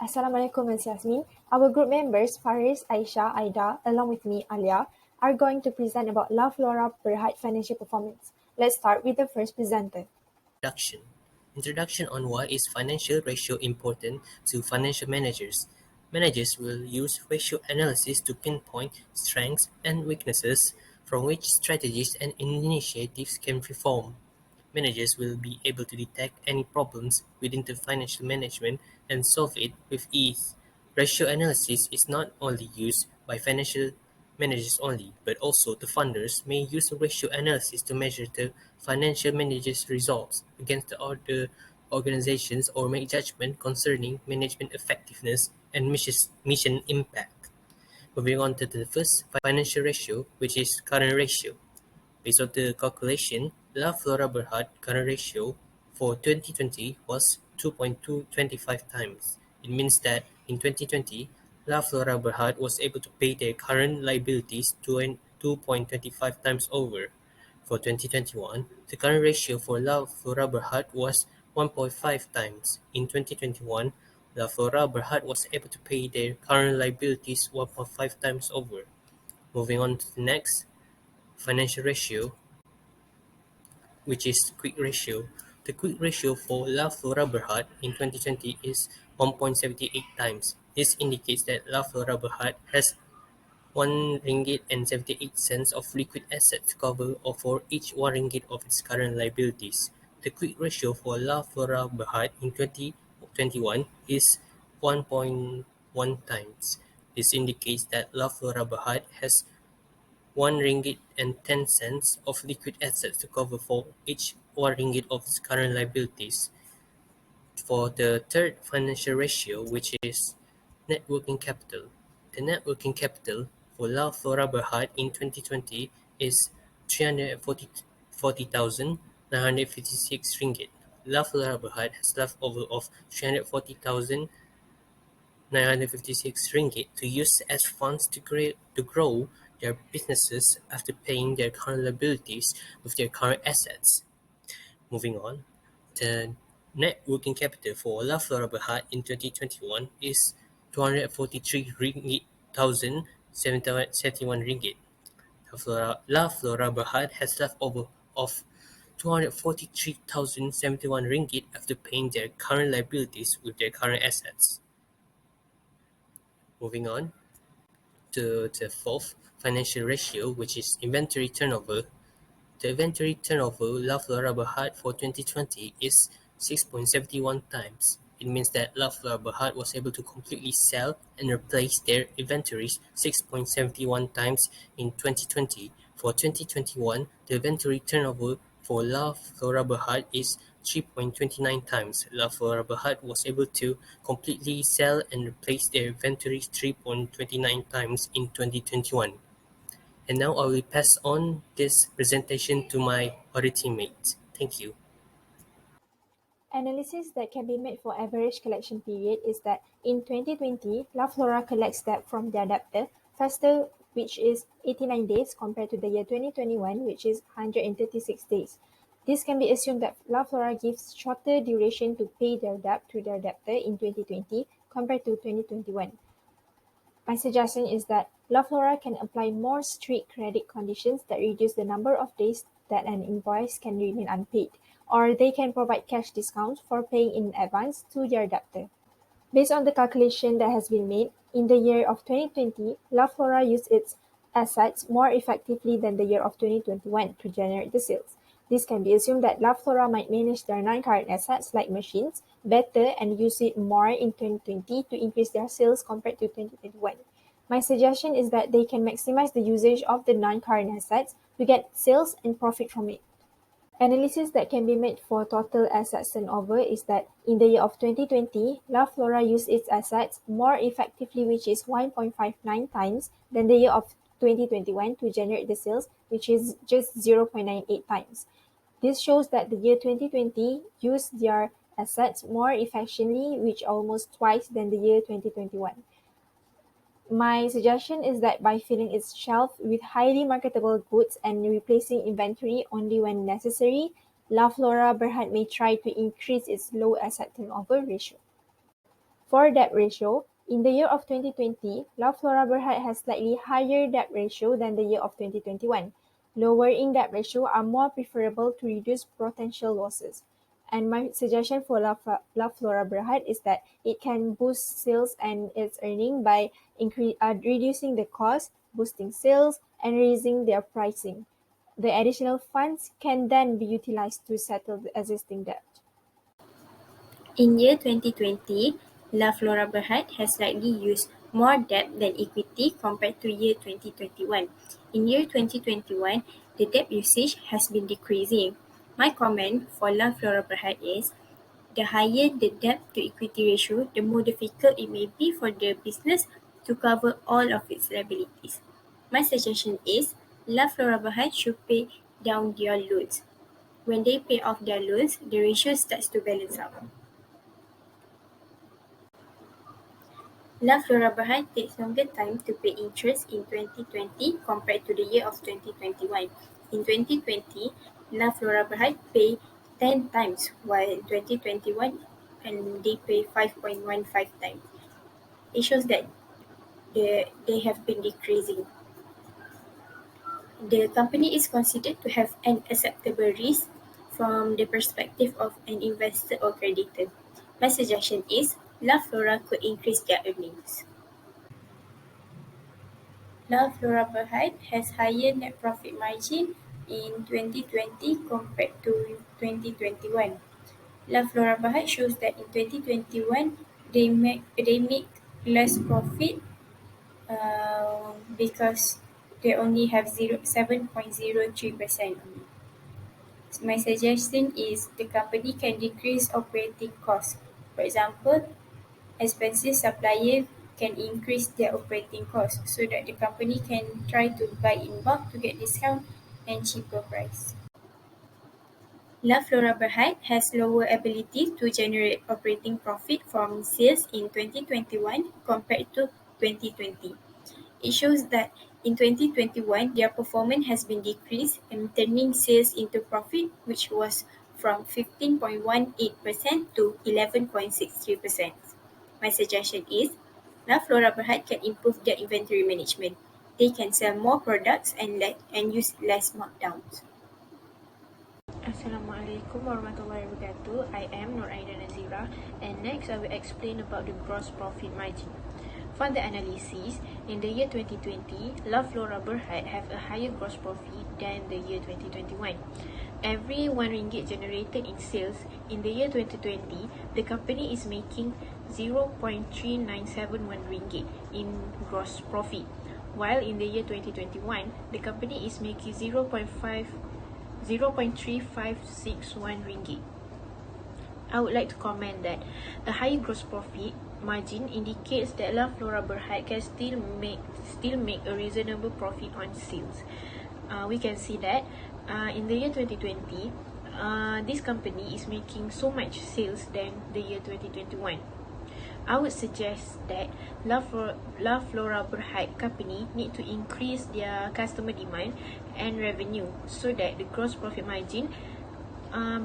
Assalamualaikum Ms. Yasmin. Our group members Faris, Aisha, Aida, along with me, Alia, are going to present about La Flora Berhad financial performance. Let's start with the first presenter. Introduction. Introduction on why is financial ratio important to financial managers. Managers will use ratio analysis to pinpoint strengths and weaknesses from which strategies and initiatives can perform. Managers will be able to detect any problems within the financial management and solve it with ease. Ratio analysis is not only used by financial managers only, but also the funders may use ratio analysis to measure the financial manager's results against the other organizations or make judgment concerning management effectiveness and mission impact. Moving on to the first financial ratio, which is current ratio. Based on the calculation, La Flora Berhad current ratio for 2020 was 2.225 times. It means that in 2020, La Flora Berhad was able to pay their current liabilities 2.25 times over. For 2021, the current ratio for La Flora Berhad was 1.5 times. In 2021, La Flora Berhad was able to pay their current liabilities 1.5 times over. Moving on to the next financial ratio, which is quick ratio. The quick ratio for La Flora Berhad in 2020 is 1.78 times. This indicates that La Flora Berhad has 1 ringgit and 78 cents of liquid assets to cover for each 1 ringgit of its current liabilities. The quick ratio for La Flora Berhad in 2021 is 1.1 times. This indicates that La Flora Berhad has 1 ringgit and 10 cents of liquid assets to cover for each 1 ringgit of its current liabilities. For the third financial ratio, which is net working capital. The net working capital for La Flora Berhad in 2020 is 340,956 ringgit. La Flora Berhad has leftover of 340,956 ringgit to use as funds to grow their businesses after paying their current liabilities with their current assets. Moving on, the net working capital for La Flora Berhad in 2021 is 243 ringgit thousand 71 ringgit. La Flora Berhad has leftover of 243,071 ringgit after paying their current liabilities with their current assets. Moving on to the fourth financial ratio, which is inventory turnover. The inventory turnover La Flora Berhad for 2020 is 6.71 times. It means that La Flora Berhad was able to completely sell and replace their inventories 6.71 times in 2020. For 2021, the inventory turnover for La Flora Berhad is 3.29 times. La Flora Berhad was able to completely sell and replace their inventories 3.29 times in 2021. And now I will pass on this presentation to my other teammates. Thank you. Analysis that can be made for average collection period is that in 2020, La Flora collects debt from their debtor faster, which is 89 days compared to the year 2021, which is 136 days. This can be assumed that La Flora gives shorter duration to pay their debt to their debtor in 2020 compared to 2021. My suggestion is that La Flora can apply more strict credit conditions that reduce the number of days that an invoice can remain unpaid, or they can provide cash discounts for paying in advance to their debtor. Based on the calculation that has been made, in the year of 2020, La Flora used its assets more effectively than the year of 2021 to generate the sales. This can be assumed that La Flora might manage their non-current assets like machines better and use it more in 2020 to increase their sales compared to 2021. My suggestion is that they can maximize the usage of the non-current assets to get sales and profit from it. Analysis that can be made for total assets turnover is that in the year of 2020, La Flora used its assets more effectively, which is 1.59 times than the year of 2021 to generate the sales, which is just 0.98 times. This shows that the year 2020 used their assets more efficiently, which almost twice than the year 2021. My suggestion is that by filling its shelf with highly marketable goods and replacing inventory only when necessary, La Flora Berhad may try to increase its low asset turnover ratio. For debt ratio, in the year of 2020, La Flora Berhad has slightly higher debt ratio than the year of 2021. Lowering debt ratio are more preferable to reduce potential losses. And my suggestion for La Flora Berhad is that it can boost sales and its earning by reducing the cost, boosting sales, and raising their pricing. The additional funds can then be utilized to settle the existing debt. In year 2020, La Flora Berhad has slightly used more debt than equity compared to year 2021. In year 2021, the debt usage has been decreasing. My comment for La Flora Berhad is, the higher the debt to equity ratio, the more difficult it may be for the business to cover all of its liabilities. My suggestion is, La Flora Berhad should pay down their loans. When they pay off their loans, the ratio starts to balance out. La Flora Berhad takes longer time to pay interest in 2020 compared to the year of 2021. In 2020, La Flora Berhad paid 10 times, while in 2021 and they pay 5.15 times. It shows that they have been decreasing. The company is considered to have an acceptable risk from the perspective of an investor or creditor. My suggestion is La Flora could increase their earnings. La Flora Berhad has higher net profit margin in 2020 compared to 2021. La Flora Berhad shows that in 2021 they make less profit because they only have 7.03%. My suggestion is the company can decrease operating costs. For example, expensive suppliers can increase their operating costs so that the company can try to buy in bulk to get discount and cheaper price. La Flora Berhad has lower ability to generate operating profit from sales in 2021 compared to 2020. It shows that in 2021 their performance has been decreased and turning sales into profit, which was from 15.18% to 11.63%. My suggestion is La Flora Berhad can improve their inventory management. They can sell more products and use less markdowns. Assalamualaikum warahmatullahi wabarakatuh. I am Nur Aida Nazira, and next I will explain about the gross profit margin. For the analysis, in the year 2020, La Flora Berhad have a higher gross profit than the year 2021. Every RM1 generated in sales in the year 2020, the company is making RM0.3971 in gross profit, while in the year 2021, the company is making RM0.3561. I would like to comment that a higher gross profit margin indicates that La Flora Berhad can still make a reasonable profit on sales. We can see that in the year 2020, this company is making so much sales than the year 2021. I would suggest that La Flora Berhad company need to increase their customer demand and revenue so that the gross profit margin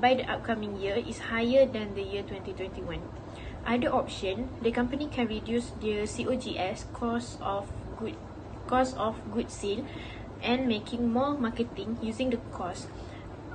by the upcoming year is higher than the year 2021. Other option, the company can reduce their COGS, cost of goods sale, and making more marketing using the cost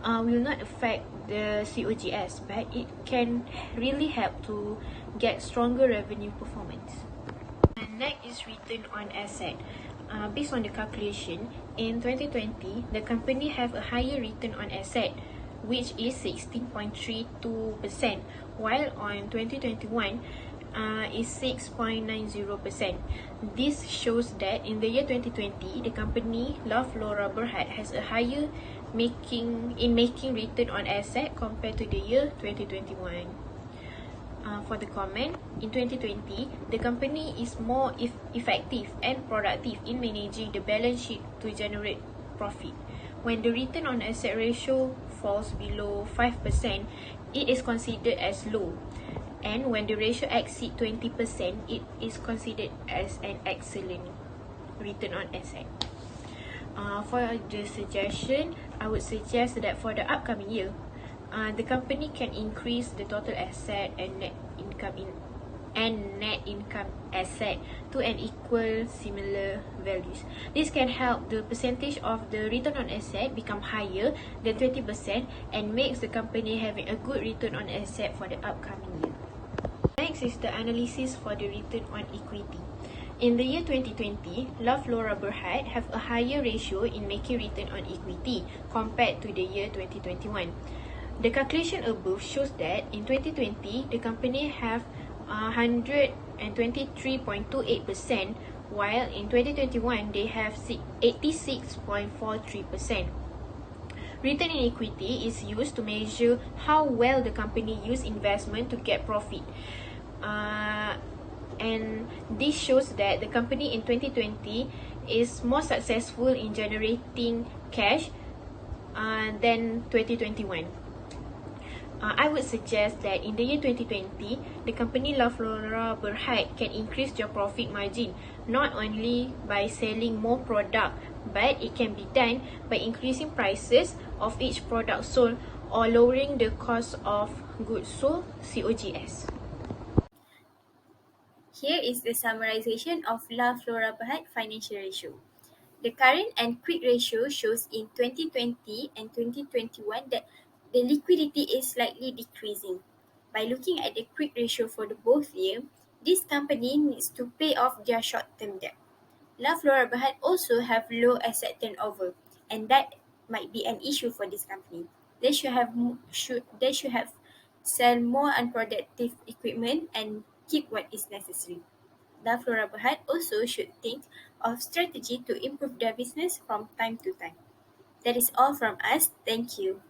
will not affect the COGS, but it can really help to get stronger revenue performance. And next is return on asset. Based on the calculation, in 2020, the company have a higher return on asset, which is 16.32%, while on 2021 is 6.90%. This shows that in the year 2020, the company La Flora Berhad has a higher making return on asset compared to the year 2021. For the comment, in 2020, the company is more effective and productive in managing the balance sheet to generate profit. When the return on asset ratio falls below 5%, it is considered as low. And when the ratio exceeds 20%, it is considered as an excellent return on asset. For the suggestion, I would suggest that for the upcoming year, the company can increase the total asset and net income and net income asset to an equal similar values. This can help the percentage of the return on asset become higher than 20% and makes the company having a good return on asset for the upcoming year. Next is the analysis for the return on equity. In the year 2020, La Flora Berhad have a higher ratio in making return on equity compared to the year 2021. The calculation above shows that in 2020, the company have 123.28%, while in 2021, they have 86.43%. Return in equity is used to measure how well the company use investment to get profit. And this shows that the company in 2020 is more successful in generating cash than 2021. I would suggest that in the year 2020, the company La Flora Berhad can increase their profit margin not only by selling more product, but it can be done by increasing prices of each product sold or lowering the cost of goods sold (COGS). Here is the summarization of La Flora Berhad financial ratio. The current and quick ratio shows in 2020 and 2021 that the liquidity is slightly decreasing. By looking at the quick ratio for the both year, this company needs to pay off their short-term debt. La Flora Berhad also have low asset turnover, and that might be an issue for this company. They should have sell more unproductive equipment and keep what is necessary. La Flora Berhad also should think of strategy to improve their business from time to time. That is all from us. Thank you.